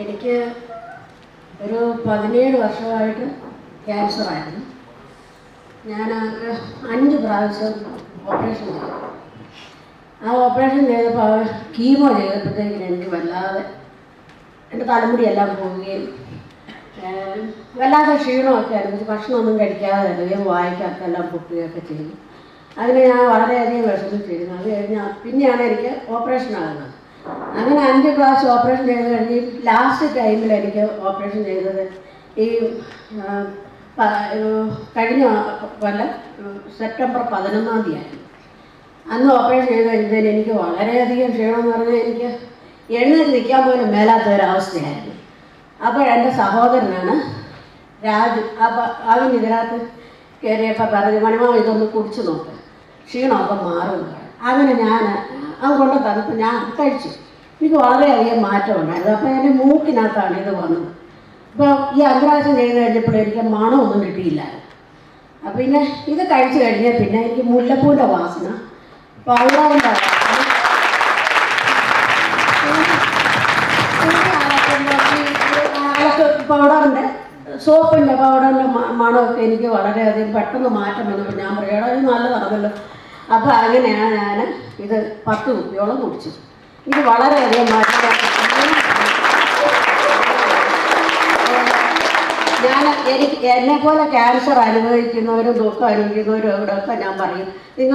എനിക്ക് ഒരു 17 വർഷമായിട്ട് ക്യാൻസറായിരുന്നു. ഞാൻ 5 പ്രാവശ്യം ഓപ്പറേഷൻ ചെയ്തു. ആ ഓപ്പറേഷൻ ചെയ്തപ്പോൾ കീമോ ചെയ്തപ്പോഴത്തേക്കിന് എനിക്ക് വല്ലാതെ എൻ്റെ തലമുടിയെല്ലാം പോവുകയും വല്ലാതെ ക്ഷീണമൊക്കെ ആയിരുന്നു. ഭക്ഷണമൊന്നും കഴിക്കാതെ അല്ലെങ്കിൽ വായിക്കകത്തെല്ലാം പൊട്ടുകയൊക്കെ ചെയ്തു. അതിന് ഞാൻ വളരെയധികം വിഷമിച്ചിരുന്നു. അത് കഴിഞ്ഞാൽ പിന്നെയാണ് എനിക്ക് ഓപ്പറേഷൻ ആകുന്നത്. അങ്ങനെ 5 പ്രാവശ്യം ഓപ്പറേഷൻ ചെയ്ത് കഴിഞ്ഞ് ലാസ്റ്റ് ടൈമിൽ എനിക്ക് ഓപ്പറേഷൻ ചെയ്തത് ഈ കഴിഞ്ഞ കൊല്ലം സെപ്റ്റംബർ 11-ാം തീയതി അന്ന് ഓപ്പറേഷൻ ചെയ്ത് കഴിഞ്ഞതിന് എനിക്ക് വളരെയധികം ക്ഷീണമെന്ന് പറഞ്ഞാൽ എനിക്ക് എഴുന്നേറ്റ് നിൽക്കാൻ പോലും മേലാത്ത ഒരവസ്ഥയായിരുന്നു. അപ്പോൾ എൻ്റെ സഹോദരനാണ് രാജു. അപ്പോൾ അവൻ ഇതിനകത്ത് കയറിയപ്പോൾ പറഞ്ഞു, മണിമാവ് ഇതൊന്ന് കുടിച്ചു നോക്ക്, ക്ഷീണമൊക്കെ മാറുന്നു. അങ്ങനെ അത് കൊണ്ട് തന്നപ്പോൾ ഞാൻ കഴിച്ചു. എനിക്ക് വളരെയധികം മാറ്റമുണ്ടായിരുന്നു. അപ്പോൾ എൻ്റെ മൂക്കിനകത്താണ് ഇത് വന്നത്. അപ്പോൾ ഈ അഗ്രാസം ചെയ്ത് കഴിഞ്ഞപ്പോൾ എനിക്ക് മണമൊന്നും കിട്ടിയില്ലായിരുന്നു. അപ്പം പിന്നെ ഇത് കഴിച്ചു കഴിഞ്ഞാൽ പിന്നെ എനിക്ക് മുല്ലപ്പൂവിൻ്റെ വാസന, പൗഡറിൻ്റെ പൗഡറിൻ്റെ സോപ്പിൻ്റെ പൗഡറിൻ്റെ മണമൊക്കെ എനിക്ക് വളരെയധികം പെട്ടെന്ന് മാറ്റം വന്നപ്പോൾ ഞാൻ പറയുക ഇത് നല്ലതാണല്ലോ. അപ്പോൾ അങ്ങനെയാണ് ഞാൻ ഇത് 10 കുപ്പിയോളം കുടിച്ചു. ഇത് വളരെയധികം മാറ്റം. എനിക്ക് എന്നെപ്പോലെ ക്യാൻസർ അനുഭവിക്കുന്നവരും ദുഃഖം അനുഭവിക്കുന്നവരും ഇവിടെയൊക്കെ ഞാൻ പറയും, നിങ്ങൾ